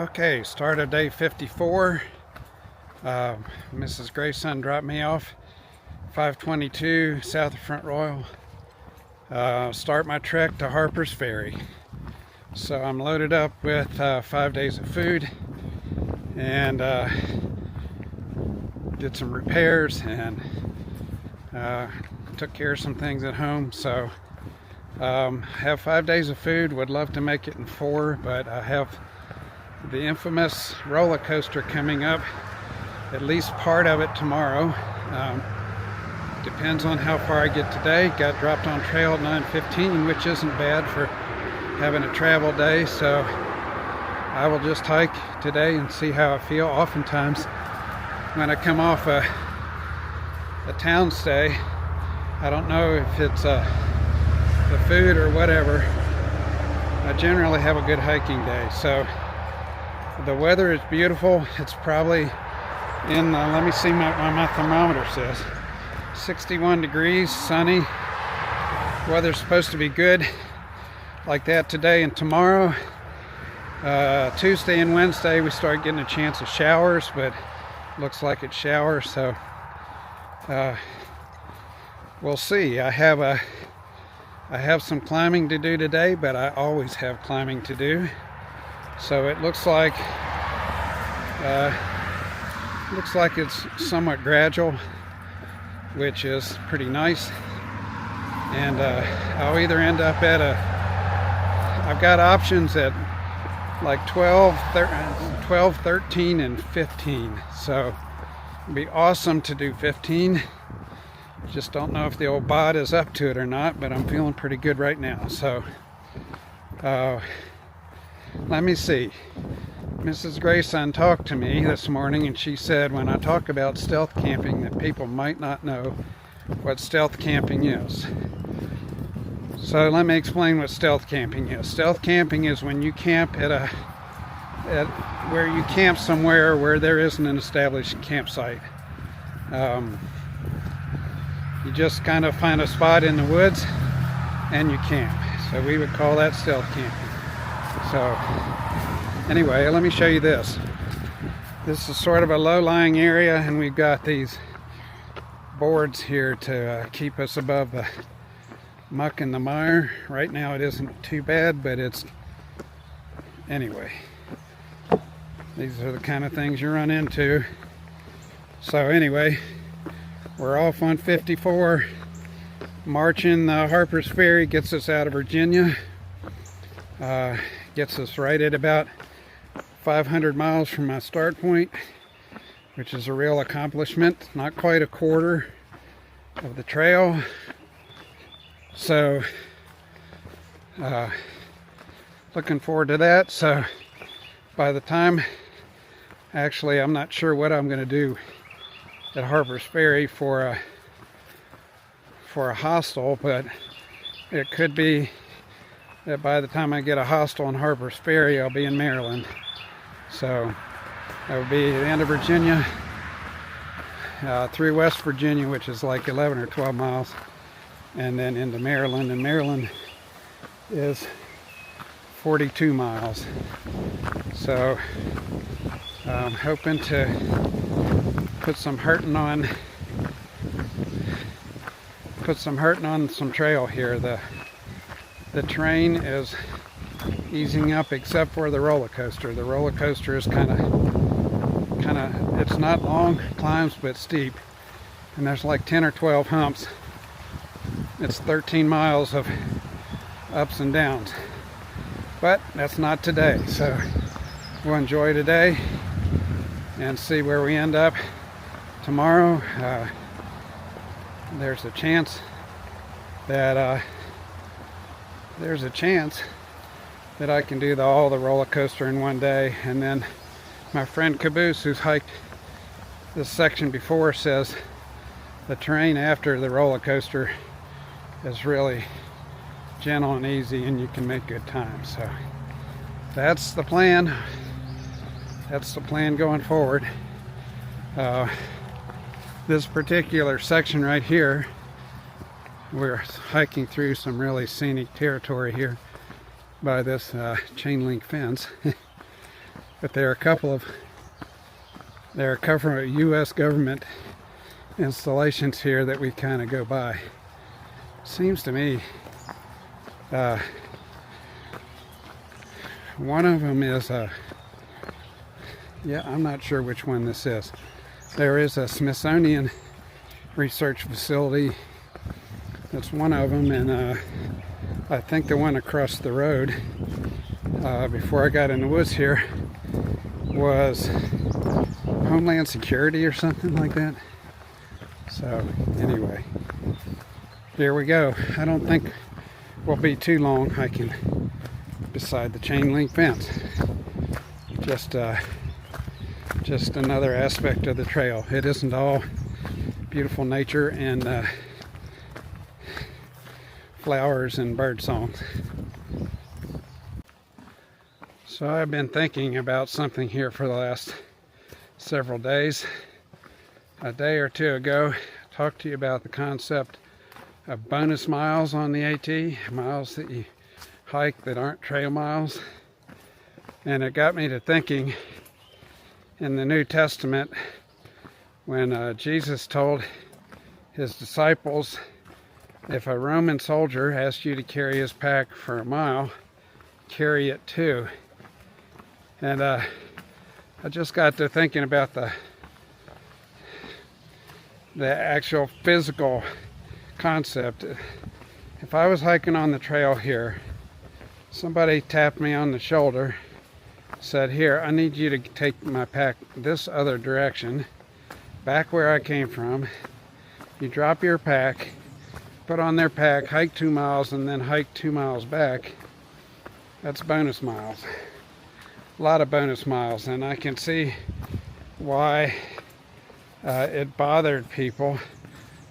Okay, start of day 54. Mrs. Grayson dropped me off 522 south of Front Royal. Start my trek to Harper's Ferry. So I'm loaded up with 5 days of food and did some repairs and took care of some things at home. So have 5 days of food. Would love to make it in 4, but I have the infamous roller coaster coming up, at least part of it tomorrow. Depends on how far I get today. Got dropped on trail at 9:15, which isn't bad for having a travel day, so I will just hike today and see how I feel. Oftentimes when I come off a town stay, I don't know if it's the food or whatever, I generally have a good hiking day. So the weather is beautiful. It's probably in let me see what my thermometer says. 61 degrees, sunny. Weather's supposed to be good like that today and tomorrow. Tuesday and Wednesday we start getting a chance of showers, but looks like it's showers, so we'll see. I have some climbing to do today, but I always have climbing to do. So it looks like it's somewhat gradual, which is pretty nice. And I'll either end up at I've got options at like 12, 13, and 15. So it'd be awesome to do 15. Just don't know if the old bod is up to it or not, but I'm feeling pretty good right now. So let me see. Mrs. Grayson talked to me this morning, and she said when I talk about stealth camping that people might not know what stealth camping is. So let me explain what stealth camping is. Stealth camping is when you camp at where you camp somewhere where there isn't an established campsite. You just kind of find a spot in the woods and you camp. So we would call that stealth camping. So anyway, let me show you this. This is sort of a low-lying area, and we've got these boards here to keep us above the muck and the mire. Right now it isn't too bad, but anyway, these are the kind of things you run into. So anyway, we're off on 54, marching. Harper's Ferry gets us out of Virginia. Gets us right at about 500 miles from my start point, which is a real accomplishment. Not quite a quarter of the trail. So looking forward to that. So by the time, actually I'm not sure what I'm going to do at Harper's Ferry for a hostel, but it could be that by the time I get a hostel in Harper's Ferry, I'll be in Maryland. So that would be the end of Virginia, through West Virginia, which is like 11 or 12 miles, and then into Maryland. And Maryland is 42 miles. So I'm hoping to put some hurting on some trail here. The terrain is easing up except for the roller coaster. The roller coaster is kind of, it's not long climbs but steep, and there's like 10 or 12 humps. It's 13 miles of ups and downs, but that's not today. So we'll enjoy today and see where we end up tomorrow. There's a chance that I can do all the roller coaster in one day. And then my friend Caboose, who's hiked this section before, says the terrain after the roller coaster is really gentle and easy, and you can make good time. So that's the plan. That's the plan going forward. This particular section right here, we're hiking through some really scenic territory here by this chain link fence. But there are a couple of U.S. government installations here that we kind of go by. Seems to me one of them is yeah, I'm not sure which one this is. There is a Smithsonian research facility. That's one of them, and I think the one across the road before I got in the woods here was Homeland Security or something like that. So anyway, here we go. I don't think we'll be too long hiking beside the chain link fence. Just another aspect of the trail. It isn't all beautiful nature and flowers and bird songs. So I've been thinking about something here for the last several days. A day or two ago, I talked to you about the concept of bonus miles on the AT, miles that you hike that aren't trail miles. And it got me to thinking, in the New Testament, when Jesus told his disciples, if a Roman soldier asked you to carry his pack for a mile, carry it too. And I just got to thinking about the actual physical concept. If I was hiking on the trail here, somebody tapped me on the shoulder, said, here, I need you to take my pack this other direction, back where I came from. You drop your pack, put on their pack, hike 2 miles, and then hike 2 miles back. That's bonus miles. A lot of bonus miles, and I can see why it bothered people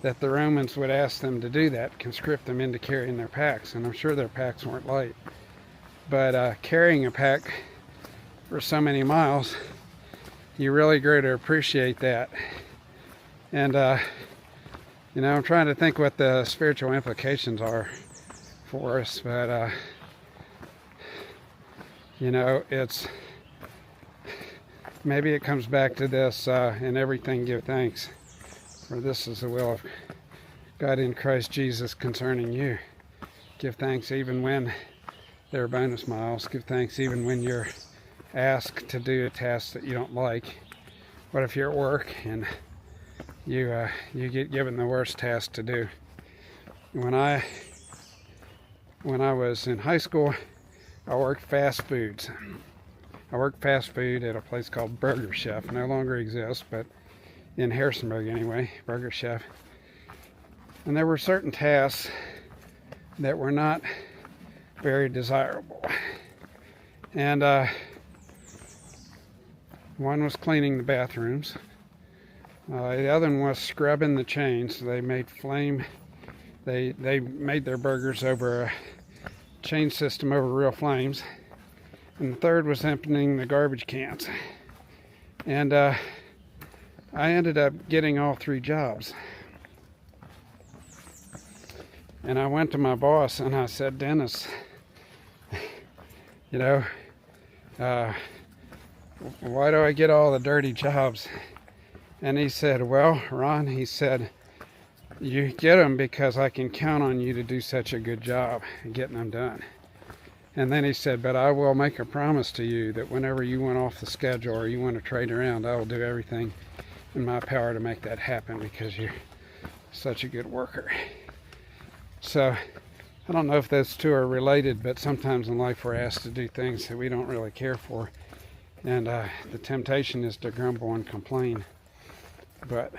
that the Romans would ask them to do that, conscript them into carrying their packs, and I'm sure their packs weren't light. But carrying a pack for so many miles, you really grow to appreciate that. And you know, I'm trying to think what the spiritual implications are for us, but you know, it's maybe it comes back to this, in everything give thanks, for this is the will of God in Christ Jesus concerning you. Give thanks even when there are bonus miles. Give thanks even when you're asked to do a task that you don't like. What if you're at work and you get given the worst task to do? When I was in high school, I worked fast foods. I worked fast food at a place called Burger Chef. No longer exists, but in Harrisonburg anyway, Burger Chef. And there were certain tasks that were not very desirable. And one was cleaning the bathrooms. The other one was scrubbing the chains. They made they made their burgers over a chain system over real flames. And the third was emptying the garbage cans. And I ended up getting all 3 jobs. And I went to my boss and I said, Dennis, you know, why do I get all the dirty jobs? And he said, well, Ron, he said, you get them because I can count on you to do such a good job getting them done. And then he said, but I will make a promise to you that whenever you went off the schedule or you want to trade around, I will do everything in my power to make that happen because you're such a good worker. So I don't know if those two are related, but sometimes in life we're asked to do things that we don't really care for. And the temptation is to grumble and complain. But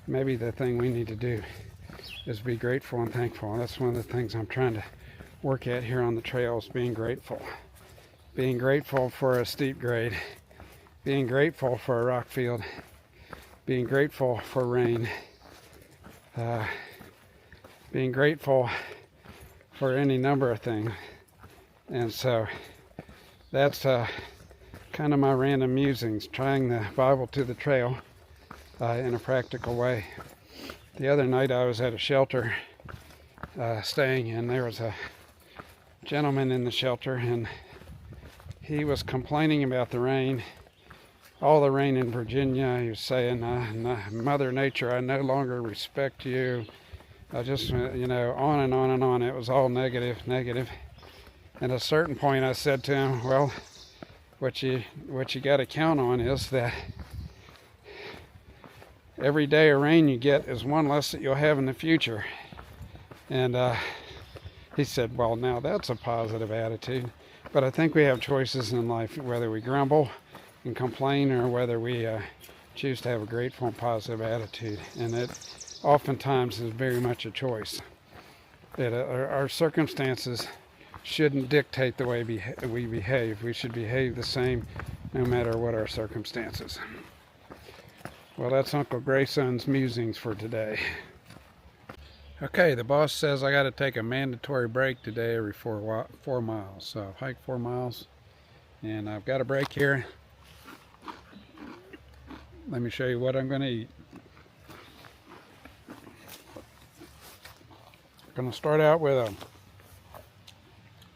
maybe the thing we need to do is be grateful and thankful. And that's one of the things I'm trying to work at here on the trails, being grateful. Being grateful for a steep grade. Being grateful for a rock field. Being grateful for rain. Being grateful for any number of things. And so that's kind of my random musings, trying the Bible to the trail in a practical way. The other night I was at a shelter staying, and there was a gentleman in the shelter, and he was complaining about the rain, all the rain in Virginia. He was saying, Mother Nature, I no longer respect you. I just, you know, on and on and on. It was all negative, negative. And at a certain point I said to him, well, what you got to count on is that every day of rain you get is one less that you'll have in the future. And he said, well, now that's a positive attitude. But I think we have choices in life, whether we grumble and complain or whether we choose to have a grateful and positive attitude. And it oftentimes is very much a choice. Our circumstances shouldn't dictate the way we behave. We should behave the same no matter what our circumstances. Well, that's Uncle Grayson's musings for today. Okay, the boss says I got to take a mandatory break today every 4 miles. So I've hiked 4 miles and I've got a break here. Let me show you what I'm going to eat. I'm going to start out with a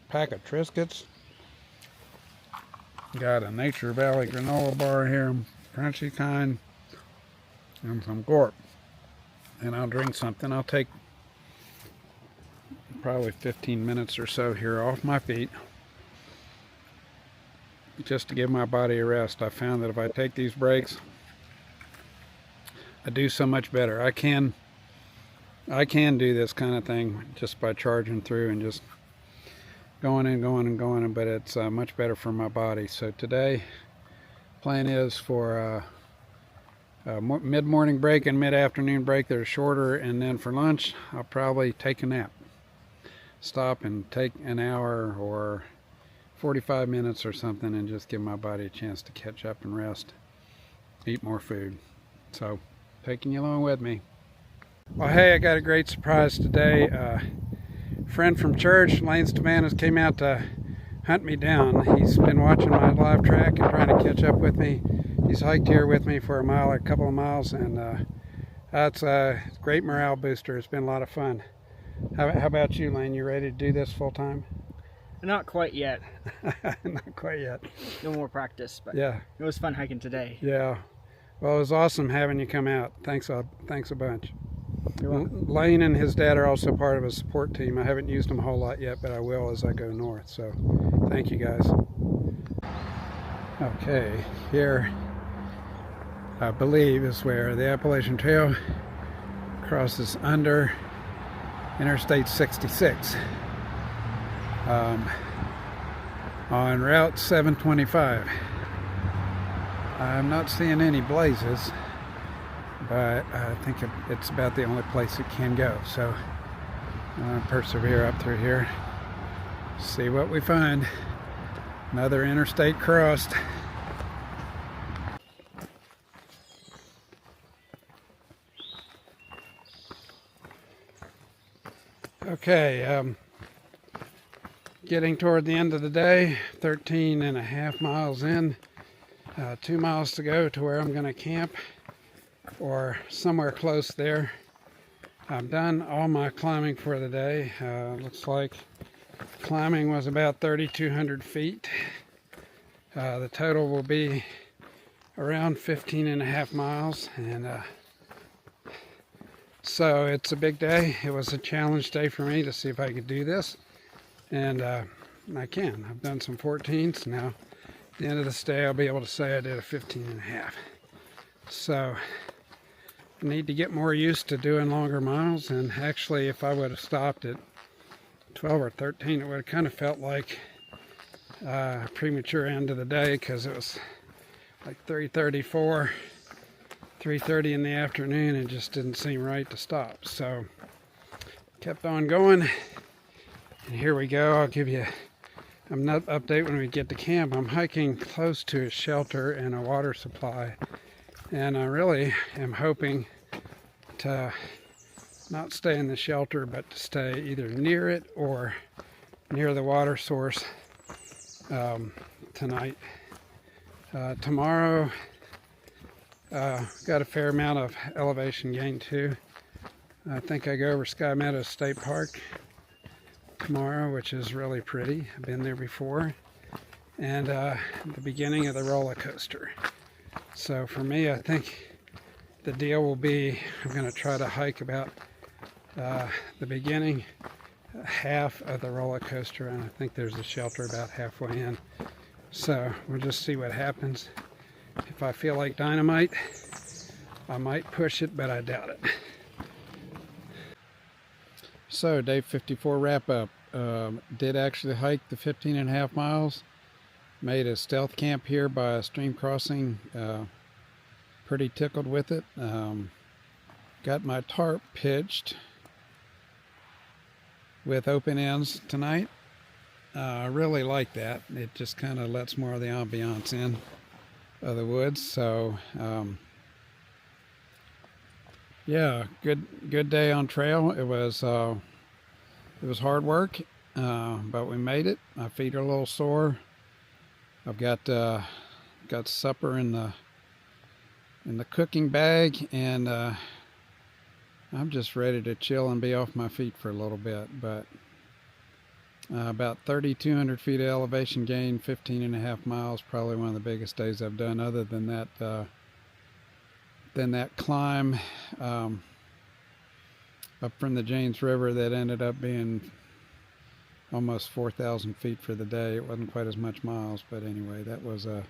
pack of Triscuits. Got a Nature Valley granola bar here, crunchy kind, and some Gorp. And I'll drink something. I'll take probably 15 minutes or so here off my feet just to give my body a rest. I found that if I take these breaks, I do so much better. I can do this kind of thing just by charging through and just going and going and going, but it's much better for my body. So today, plan is for a mid-morning break and mid-afternoon break that are shorter, and then for lunch, I'll probably take a nap. Stop and take an hour or 45 minutes or something and just give my body a chance to catch up and rest, eat more food. So, taking you along with me. Well, hey, I got a great surprise today. A friend from church, Lane Stavanas, came out to hunt me down. He's been watching my live track and trying to catch up with me. He's hiked here with me for a couple of miles, and that's a great morale booster. It's been a lot of fun. How about you, Lane? You ready to do this full time? Not quite yet. Not quite yet. No more practice, but yeah, it was fun hiking today. Yeah. Well, it was awesome having you come out. Thanks a bunch. You're welcome. Lane and his dad are also part of a support team. I haven't used them a whole lot yet, but I will as I go north. So thank you guys. Okay, here I believe is where the Appalachian Trail crosses under Interstate 66 on Route 725. I'm not seeing any blazes, but I think it's about the only place it can go. So I'm going to persevere up through here, see what we find. Another interstate crossed. Okay, getting toward the end of the day, 13.5 miles in, 2 miles to go to where I'm going to camp or somewhere close there. I've done all my climbing for the day. Looks like climbing was about 3,200 feet. The total will be around 15.5 miles, and so it's a big day. It was a challenge day for me to see if I could do this, and I can. I've done some 14s. Now at the end of this day I'll be able to say I did a 15.5. So I need to get more used to doing longer miles, and actually if I would have stopped at 12 or 13 it would have kind of felt like a premature end of the day, because it was like 3:34, 3:30 in the afternoon, and it just didn't seem right to stop. So kept on going, and here we go. I'll give you an update when we get to camp. I'm hiking close to a shelter and a water supply, and I really am hoping to not stay in the shelter, but to stay either near it or near the water source tonight. Tomorrow, got a fair amount of elevation gain too. I think I go over Sky Meadows State Park tomorrow, which is really pretty. I've been there before, and the beginning of the roller coaster. So for me, I think the deal will be I'm going to try to hike about the beginning half of the roller coaster, and I think there's a shelter about halfway in. So we'll just see what happens. If I feel like dynamite, I might push it, but I doubt it. So day 54 wrap up. Did actually hike the 15.5 miles. Made a stealth camp here by a stream crossing. Pretty tickled with it. Got my tarp pitched with open ends tonight. I really like that. It just kind of lets more of the ambiance in of the woods. So yeah, good day on trail. It was hard work, but we made it. My feet are a little sore. I've got supper in the cooking bag, and I'm just ready to chill and be off my feet for a little bit. But about 3,200 feet of elevation gain, 15.5 miles, probably one of the biggest days I've done. Other than that climb up from the James River that ended up being almost 4,000 feet for the day. It wasn't quite as much miles, but anyway, that was a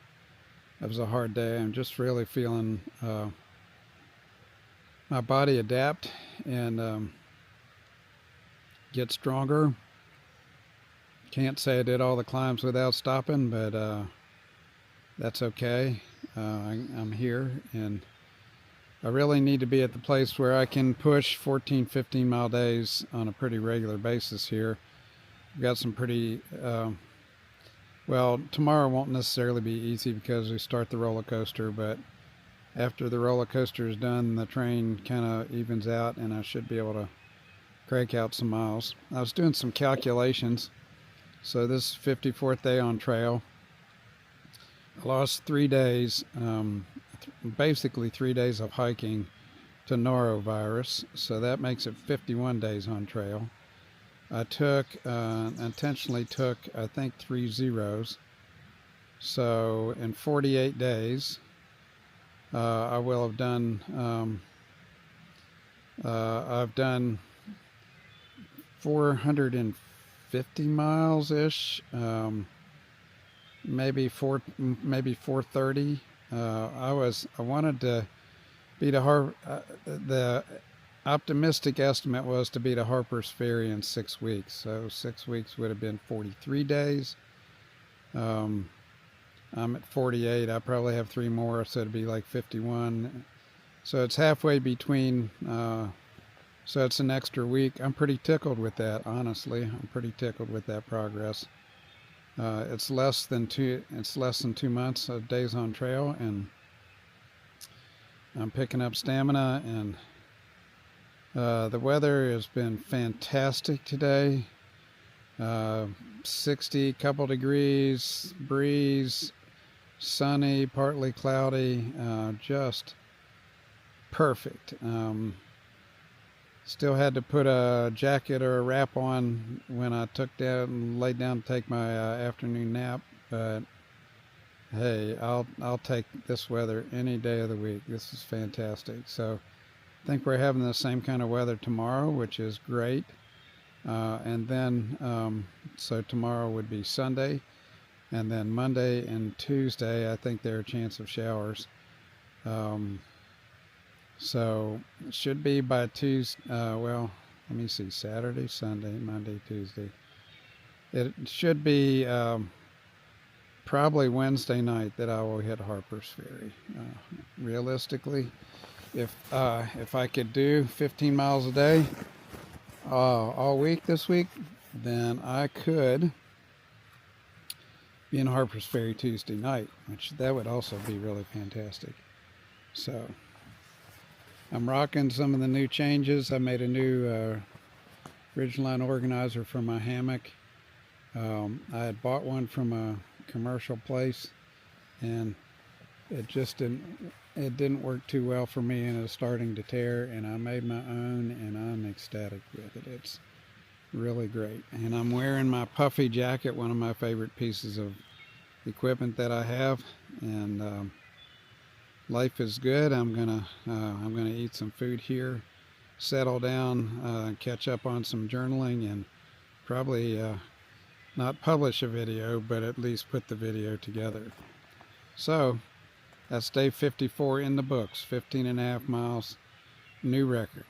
hard day. I'm just really feeling my body adapt and get stronger. Can't say I did all the climbs without stopping, but that's okay. I'm here, and I really need to be at the place where I can push 14, 15 mile days on a pretty regular basis here. We've got some pretty, well, tomorrow won't necessarily be easy because we start the roller coaster, but after the roller coaster is done, the train kind of evens out, and I should be able to crank out some miles. I was doing some calculations. So this 54th day on trail. I lost 3 days, basically 3 days of hiking to norovirus. So that makes it 51 days on trail. I intentionally took, I think, 3 zeros. So in 48 days, I will have done, I've done 450 miles ish, maybe 430. I wanted to beat the optimistic estimate was to beat a Harper's Ferry in 6 weeks. So 6 weeks would have been 43 days. I'm at 48. I probably have 3 more, so it'd be like 51. So it's halfway between. So it's an extra week. I'm pretty tickled with that, honestly. I'm pretty tickled with that progress. It's less than 2 months of days on trail, and I'm picking up stamina, and the weather has been fantastic today. 60, couple degrees, breeze, sunny, partly cloudy, just perfect. Still had to put a jacket or a wrap on when I laid down to take my afternoon nap, but hey, I'll take this weather any day of the week. This is fantastic. So I think we're having the same kind of weather tomorrow, which is great. And then so tomorrow would be Sunday, and then Monday and Tuesday I think there are a chance of showers. So it should be by Tuesday, well, let me see, Saturday, Sunday, Monday, Tuesday. It should be probably Wednesday night that I will hit Harper's Ferry. Realistically, if I could do 15 miles a day all week this week, then I could be in Harper's Ferry Tuesday night, which that would also be really fantastic. So I'm rocking some of the new changes. I made a new ridgeline organizer for my hammock. I had bought one from a commercial place, and it didn't work too well for me, and it was starting to tear, and I made my own, and I'm ecstatic with it. It's really great. And I'm wearing my puffy jacket, one of my favorite pieces of equipment that I have, and life is good. I'm gonna eat some food here, settle down, catch up on some journaling, and probably not publish a video, but at least put the video together. So that's day 54 in the books, 15.5 miles, new record.